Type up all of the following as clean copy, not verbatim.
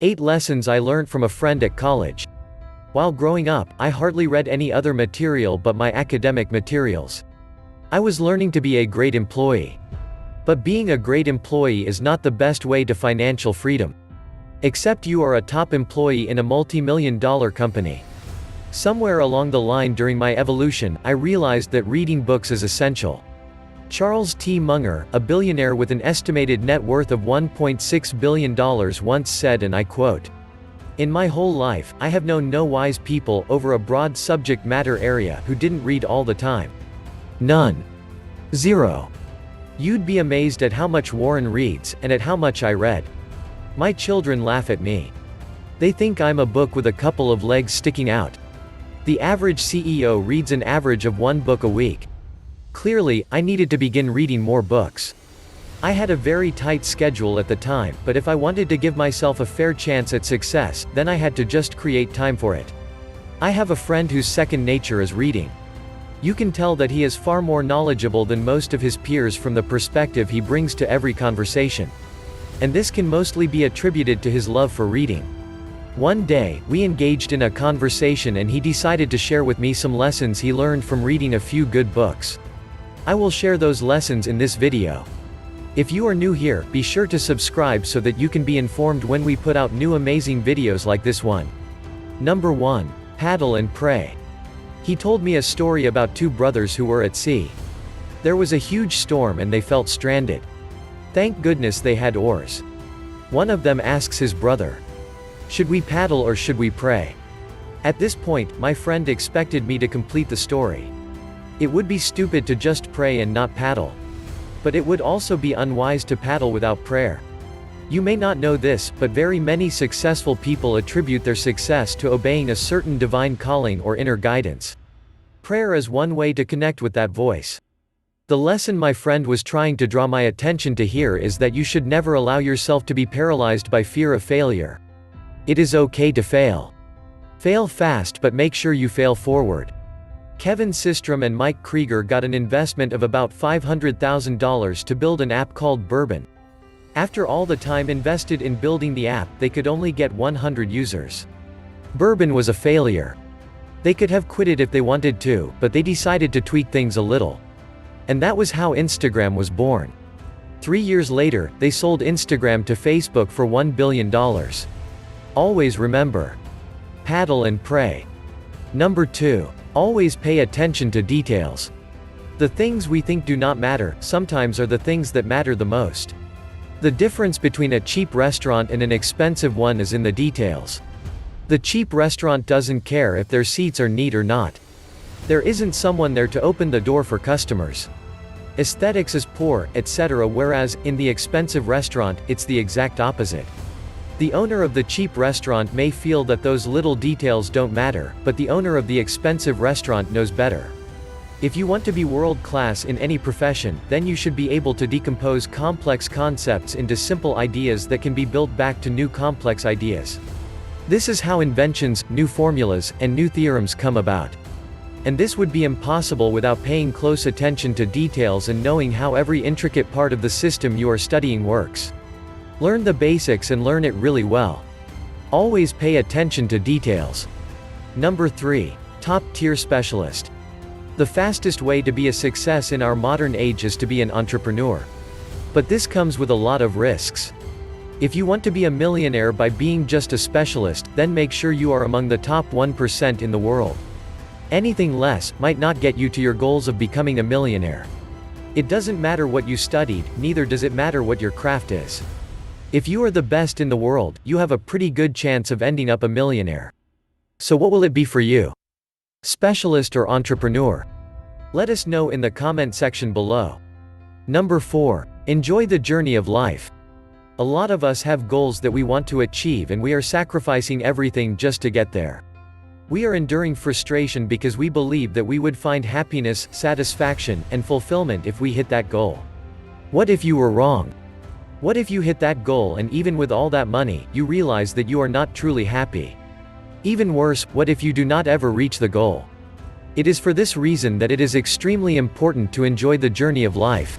8 lessons I learned from a friend at college. While growing up, I hardly read any other material but my academic materials. I was learning to be a great employee. But being a great employee is not the best way to financial freedom. Except you are a top employee in a multi-million-dollar company. Somewhere along the line during my evolution, I realized that reading books is essential. Charles T. Munger, a billionaire with an estimated net worth of $1.6 billion once said, and I quote, "In my whole life, I have known no wise people over a broad subject matter area who didn't read all the time. None. Zero. You'd be amazed at how much Warren reads, and at how much I read. My children laugh at me. They think I'm a book with a couple of legs sticking out. The average CEO reads an average of 1 book a week. Clearly, I needed to begin reading more books. I had a very tight schedule at the time, but if I wanted to give myself a fair chance at success, then I had to just create time for it. I have a friend whose second nature is reading. You can tell that he is far more knowledgeable than most of his peers from the perspective he brings to every conversation. And this can mostly be attributed to his love for reading. One day, we engaged in a conversation and he decided to share with me some lessons he learned from reading a few good books. I will share those lessons in this video. If you are new here, be sure to subscribe so that you can be informed when we put out new amazing videos like this one. Number 1. Paddle and pray. He told me a story about 2 brothers who were at sea. There was a huge storm and they felt stranded. Thank goodness they had oars. One of them asks his brother, "Should we paddle or should we pray?" At this point, my friend expected me to complete the story. It would be stupid to just pray and not paddle. But it would also be unwise to paddle without prayer. You may not know this, but very many successful people attribute their success to obeying a certain divine calling or inner guidance. Prayer is one way to connect with that voice. The lesson my friend was trying to draw my attention to here is that you should never allow yourself to be paralyzed by fear of failure. It is okay to fail. Fail fast, but make sure you fail forward. Kevin Systrom and Mike Krieger got an investment of about $500,000 to build an app called Bourbon. After all the time invested in building the app, they could only get 100 users. Bourbon was a failure. They could have quit it if they wanted to, but they decided to tweak things a little. And that was how Instagram was born. 3 years later, they sold Instagram to Facebook for $1 billion. Always remember. Paddle and pray. Number 2. Always pay attention to details. The things we think do not matter, sometimes are the things that matter the most. The difference between a cheap restaurant and an expensive one is in the details. The cheap restaurant doesn't care if their seats are neat or not. There isn't someone there to open the door for customers. Aesthetics is poor, etc., whereas, in the expensive restaurant, it's the exact opposite. The owner of the cheap restaurant may feel that those little details don't matter, but the owner of the expensive restaurant knows better. If you want to be world-class in any profession, then you should be able to decompose complex concepts into simple ideas that can be built back to new complex ideas. This is how inventions, new formulas, and new theorems come about. And this would be impossible without paying close attention to details and knowing how every intricate part of the system you are studying works. Learn the basics and learn it really well. Always pay attention to details. Number 3. Top-tier specialist. The fastest way to be a success in our modern age is to be an entrepreneur. But this comes with a lot of risks. If you want to be a millionaire by being just a specialist, then make sure you are among the top 1% in the world. Anything less might not get you to your goals of becoming a millionaire. It doesn't matter what you studied, neither does it matter what your craft is. If you are the best in the world, you have a pretty good chance of ending up a millionaire. So what will it be for you? Specialist or entrepreneur? Let us know in the comment section below. Number 4. Enjoy the journey of life. A lot of us have goals that we want to achieve and we are sacrificing everything just to get there. We are enduring frustration because we believe that we would find happiness, satisfaction, and fulfillment if we hit that goal. What if you were wrong? What if you hit that goal and even with all that money, you realize that you are not truly happy? Even worse, what if you do not ever reach the goal? It is for this reason that it is extremely important to enjoy the journey of life.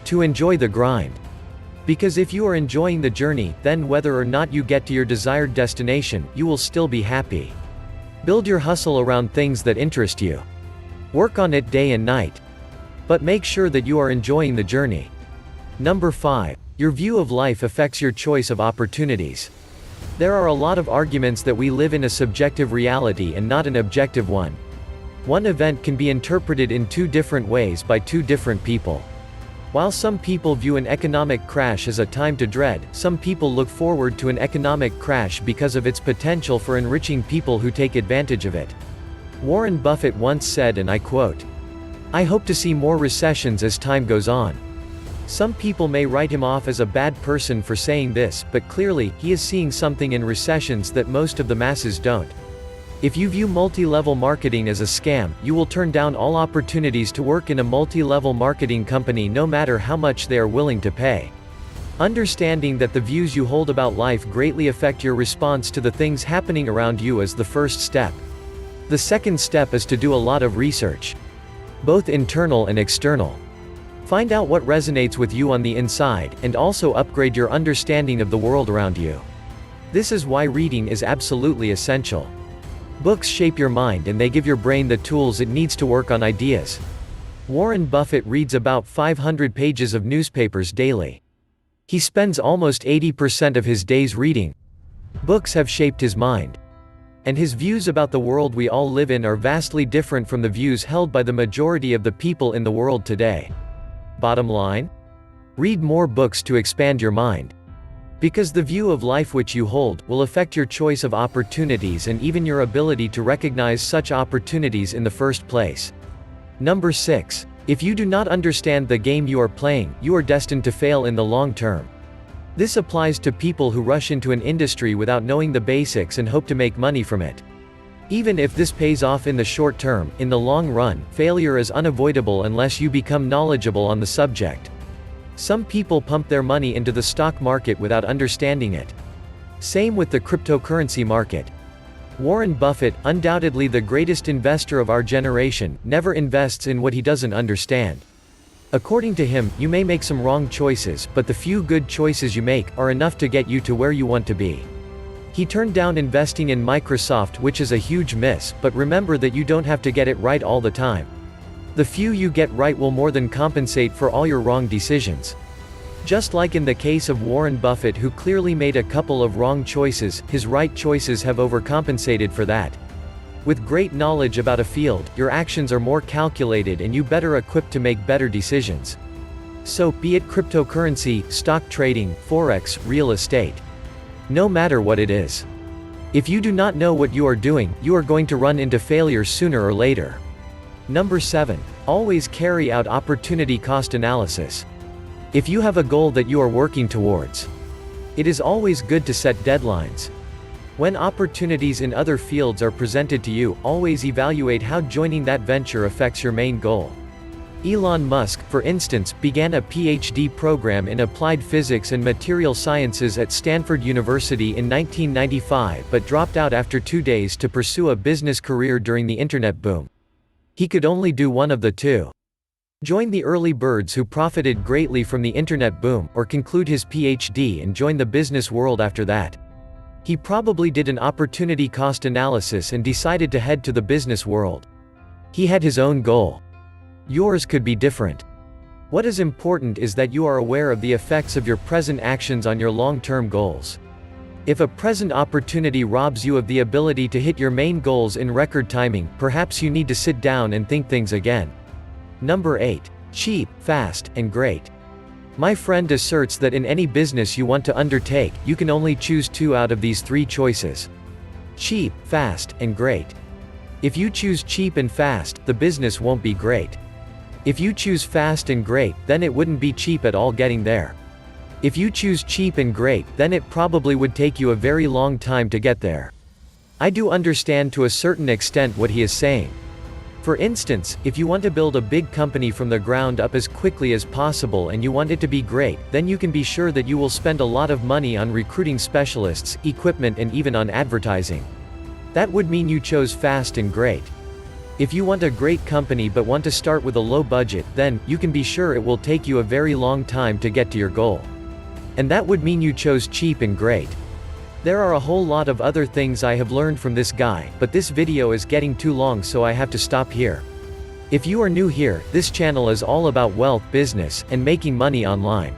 To enjoy the grind. Because if you are enjoying the journey, then whether or not you get to your desired destination, you will still be happy. Build your hustle around things that interest you. Work on it day and night. But make sure that you are enjoying the journey. Number 5. Your view of life affects your choice of opportunities. There are a lot of arguments that we live in a subjective reality and not an objective one. One event can be interpreted in two different ways by two different people. While some people view an economic crash as a time to dread, some people look forward to an economic crash because of its potential for enriching people who take advantage of it. Warren Buffett once said, and I quote, "I hope to see more recessions as time goes on." Some people may write him off as a bad person for saying this, but clearly, he is seeing something in recessions that most of the masses don't. If you view multi-level marketing as a scam, you will turn down all opportunities to work in a multi-level marketing company no matter how much they are willing to pay. Understanding that the views you hold about life greatly affect your response to the things happening around you is the first step. The second step is to do a lot of research. Both internal and external. Find out what resonates with you on the inside, and also upgrade your understanding of the world around you. This is why reading is absolutely essential. Books shape your mind and they give your brain the tools it needs to work on ideas. Warren Buffett reads about 500 pages of newspapers daily. He spends almost 80% of his days reading. Books have shaped his mind. And his views about the world we all live in are vastly different from the views held by the majority of the people in the world today. Bottom line? Read more books to expand your mind. Because the view of life which you hold will affect your choice of opportunities and even your ability to recognize such opportunities in the first place. Number 6. If you do not understand the game you are playing, you are destined to fail in the long term. This applies to people who rush into an industry without knowing the basics and hope to make money from it. Even if this pays off in the short term, in the long run, failure is unavoidable unless you become knowledgeable on the subject. Some people pump their money into the stock market without understanding it. Same with the cryptocurrency market. Warren Buffett, undoubtedly the greatest investor of our generation, never invests in what he doesn't understand. According to him, you may make some wrong choices, but the few good choices you make are enough to get you to where you want to be. He turned down investing in Microsoft, which is a huge miss, but remember that you don't have to get it right all the time. The few you get right will more than compensate for all your wrong decisions. Just like in the case of Warren Buffett, who clearly made a couple of wrong choices, his right choices have overcompensated for that. With great knowledge about a field, your actions are more calculated and you better equipped to make better decisions. So, be it cryptocurrency, stock trading, forex, real estate. No matter what it is. If you do not know what you are doing, you are going to run into failure sooner or later. Number 7. Always carry out opportunity cost analysis. If you have a goal that you are working towards, it is always good to set deadlines. When opportunities in other fields are presented to you, always evaluate how joining that venture affects your main goal. Elon Musk, for instance, began a PhD program in applied physics and material sciences at Stanford University in 1995 but dropped out after 2 days to pursue a business career during the internet boom. He could only do one of the two. Join the early birds who profited greatly from the internet boom, or conclude his PhD and join the business world after that. He probably did an opportunity cost analysis and decided to head to the business world. He had his own goal. Yours could be different. What is important is that you are aware of the effects of your present actions on your long-term goals. If a present opportunity robs you of the ability to hit your main goals in record timing, perhaps you need to sit down and think things again. Number 8. Cheap, fast, and great. My friend asserts that in any business you want to undertake, you can only choose 2 out of these 3 choices. Cheap, fast, and great. If you choose cheap and fast, the business won't be great. If you choose fast and great, then it wouldn't be cheap at all getting there. If you choose cheap and great, then it probably would take you a very long time to get there. I do understand to a certain extent what he is saying. For instance, if you want to build a big company from the ground up as quickly as possible and you want it to be great, then you can be sure that you will spend a lot of money on recruiting specialists, equipment, and even on advertising. That would mean you chose fast and great. If you want a great company but want to start with a low budget, then you can be sure it will take you a very long time to get to your goal. And that would mean you chose cheap and great. There are a whole lot of other things I have learned from this guy, but this video is getting too long, so I have to stop here. If you are new here, this channel is all about wealth, business, and making money online.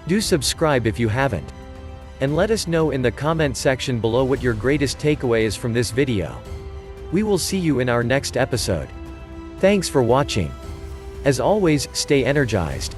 Do subscribe if you haven't. And let us know in the comment section below what your greatest takeaway is from this video. We will see you in our next episode. Thanks for watching. As always, stay energized.